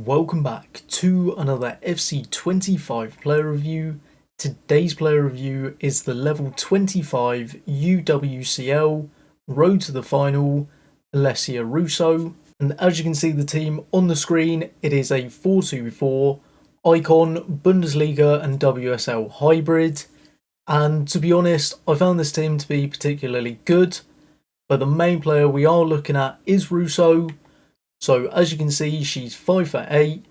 welcome back to another FC25 player review. Today's player review is the level 25 UWCL Road to the Final Alessia Russo. And as you can see the team on the screen, it is a 4-2-4 Icon Bundesliga and WSL hybrid. And to be honest, I found this team to be particularly good. But the main player we are looking at is Russo. So as you can see, she's 5'8",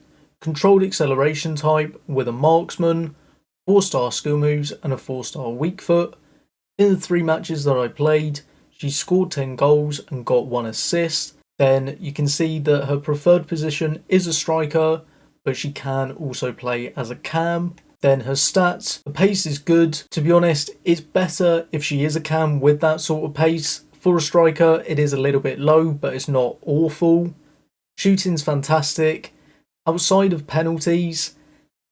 controlled acceleration type with a marksman, 4-star skill moves and a 4-star weak foot. In the 3 matches that I played, she scored 10 goals and got 1 assist. Then you can see that her preferred position is a striker, but she can also play as a cam. Then her stats, the pace is good. To be honest, it's better if she is a cam with that sort of pace. For a striker, it is a little bit low, but it's not awful. Shooting's fantastic. Outside of penalties,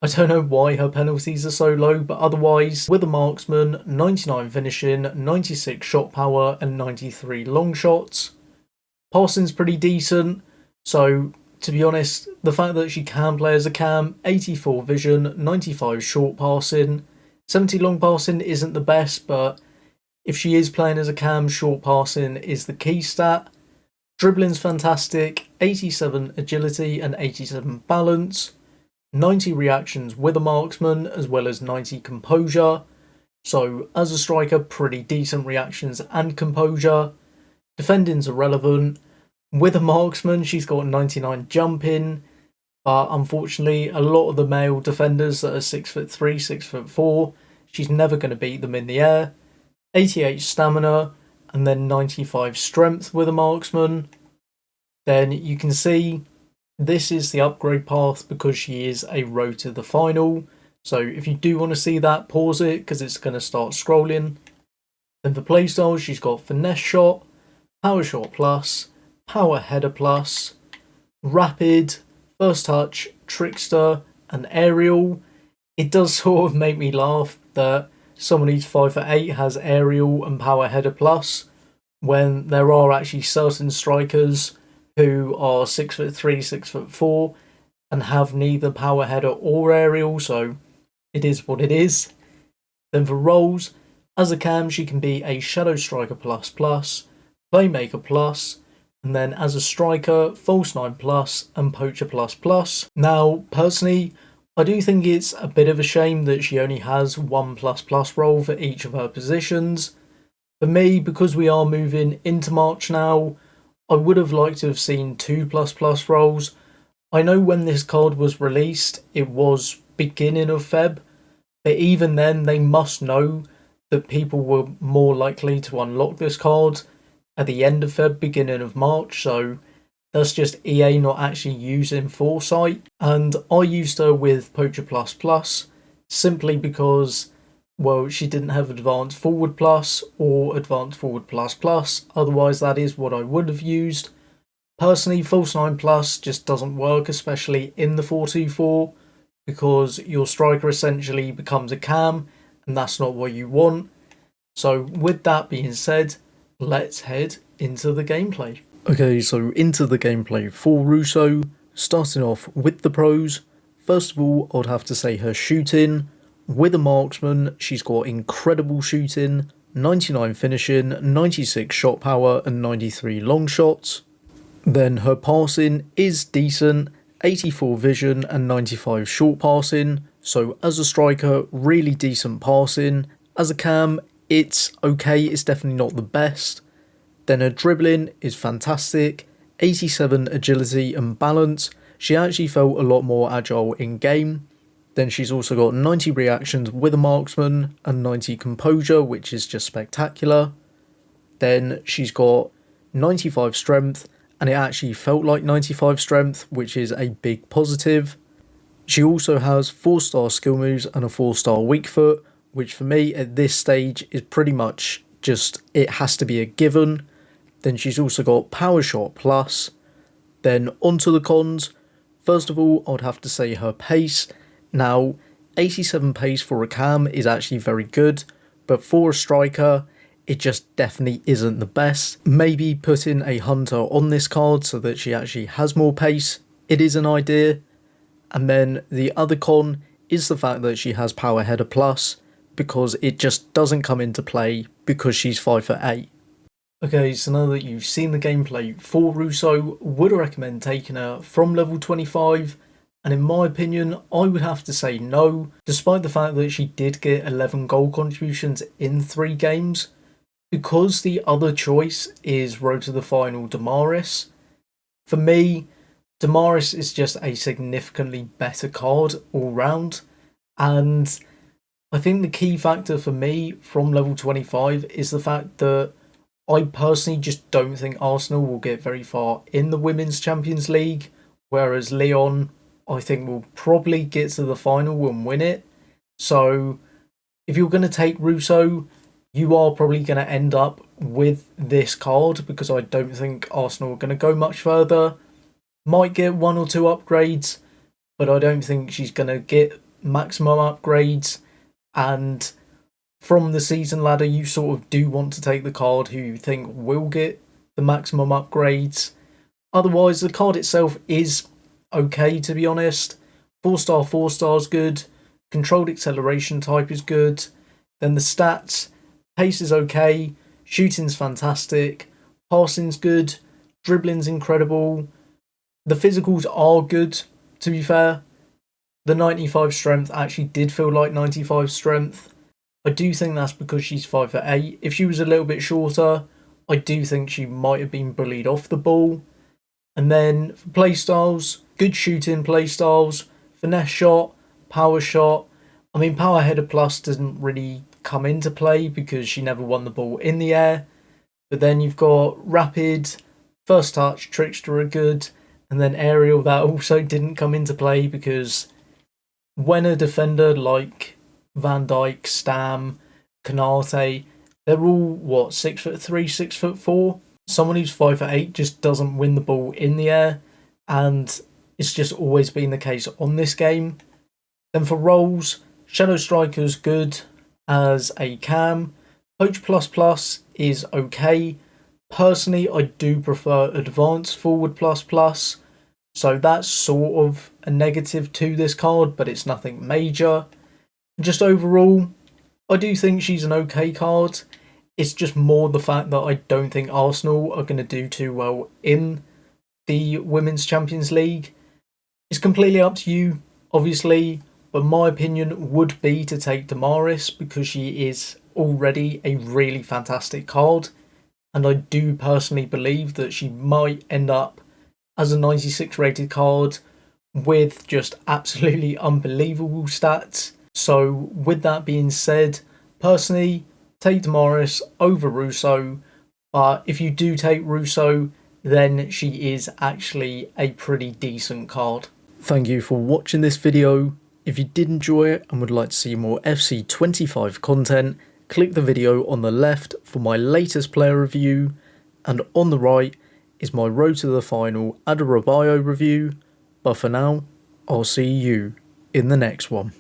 I don't know why her penalties are so low, but otherwise, with a marksman, 99 finishing, 96 shot power and 93 long shots. Passing's pretty decent, so to be honest, the fact that she can play as a cam, 84 vision, 95 short passing, 70 long passing isn't the best, but if she is playing as a cam, short passing is the key stat. Dribbling's fantastic, 87 agility and 87 balance, 90 reactions with a marksman as well as 90 composure. So as a striker, pretty decent reactions and composure. Defending's irrelevant. With a marksman, she's got 99 jumping, but unfortunately a lot of the male defenders that are 6'3", 6'4", she's never going to beat them in the air. 88 stamina, and then 95 strength with a marksman. Then you can see this is the upgrade path because she is a road to the final. So if you do want to see that, pause it because it's going to start scrolling. Then for playstyle, she's got finesse shot, power shot plus, power header plus, rapid, first touch, trickster and aerial. It does sort of make me laugh that someone who's 5'8" has aerial and power header plus, when there are actually certain strikers who are 6'3", 6'4", and have neither power header or aerial, so it is what it is. Then for roles, as a cam she can be a shadow striker plus plus, playmaker plus, and then as a striker, false 9 plus and poacher plus plus. Now personally, I do think it's a bit of a shame that she only has 1 plus plus role for each of her positions. For me, because we are moving into March now, I would have liked to have seen 2 plus plus roles. I know when this card was released, it was beginning of Feb, but even then they must know that people were more likely to unlock this card at the end of Feb, beginning of March, so that's just EA not actually using foresight. And I used her with Poacher Plus Plus simply because, well, she didn't have Advanced Forward Plus or Advanced Forward Plus Plus. Otherwise, that is what I would have used. Personally, False 9 Plus just doesn't work, especially in the 4-2-4, because your striker essentially becomes a cam, and that's not what you want. So with that being said, let's head into the gameplay. Okay, so into the gameplay for Russo, starting off with the pros. First of all, I'd have to say her shooting. With a marksman, she's got incredible shooting, 99 finishing, 96 shot power and 93 long shots. Then her passing is decent, 84 vision and 95 short passing. So as a striker, really decent passing. As a cam, it's okay, it's definitely not the best. Then her dribbling is fantastic, 87 agility and balance. She actually felt a lot more agile in game. Then she's also got 90 reactions with a marksman and 90 composure, which is just spectacular. Then she's got 95 strength, and it actually felt like 95 strength, which is a big positive. She also has 4-star skill moves and a 4-star weak foot, which for me at this stage is pretty much just, it has to be a given. Then she's also got Power Shot Plus. Then onto the cons. First of all, I'd have to say her pace. Now, 87 pace for a cam is actually very good, but for a striker, it just definitely isn't the best. Maybe putting a hunter on this card so that she actually has more pace, it is an idea, And then the other con is the fact that she has power header plus, because it just doesn't come into play because she's 5'8". Okay, so now that you've seen the gameplay for Russo, would I recommend taking her from level 25? And in my opinion, I would have to say no, despite the fact that she did get 11 goal contributions in 3 games. Because the other choice is Road to the Final Damaris, for me, Damaris is just a significantly better card all round, and I think the key factor for me from level 25 is the fact that I personally just don't think Arsenal will get very far in the Women's Champions League, whereas Lyon, I think, will probably get to the final and win it. So if you're going to take Russo, you are probably going to end up with this card, because I don't think Arsenal are going to go much further. Might get 1 or 2 upgrades, but I don't think she's going to get maximum upgrades. And from the season ladder, you sort of do want to take the card who you think will get the maximum upgrades. Otherwise, the card itself is okay, to be honest. 4-star, 4-star is good. Controlled acceleration type is good. Then the stats, pace is okay. Shooting's fantastic. Passing's good. Dribbling's incredible. The physicals are good, to be fair. The 95 strength actually did feel like 95 strength. I do think that's because she's 5'8". If she was a little bit shorter, I do think she might have been bullied off the ball. And then for playstyles, good shooting playstyles, finesse shot, power shot. I mean, power header plus doesn't really come into play because she never won the ball in the air. But then you've got rapid, first touch, trickster are good, and then aerial, that also didn't come into play because when a defender like Van Dijk, Stam, Kanate, they're all, 6'3", 6'4"? Someone who's 5'8" just doesn't win the ball in the air, and it's just always been the case on this game. Then for roles, Shadow Striker's good as a cam. Poach plus plus is okay. Personally, I do prefer Advanced Forward plus plus, so that's sort of a negative to this card, but it's nothing major. Just overall, I do think she's an okay card. It's just more the fact that I don't think Arsenal are going to do too well in the Women's Champions League. It's completely up to you, obviously, but my opinion would be to take Damaris because she is already a really fantastic card, and I do personally believe that she might end up as a 96 rated card with just absolutely unbelievable stats. So with that being said, personally, take Damaris over Russo, but if you do take Russo, then she is actually a pretty decent card. Thank you for watching this video. If you did enjoy it and would like to see more FC25 content, click the video on the left for my latest player review, and on the right is my Road to the Final Adebayo review. But for now, I'll see you in the next one.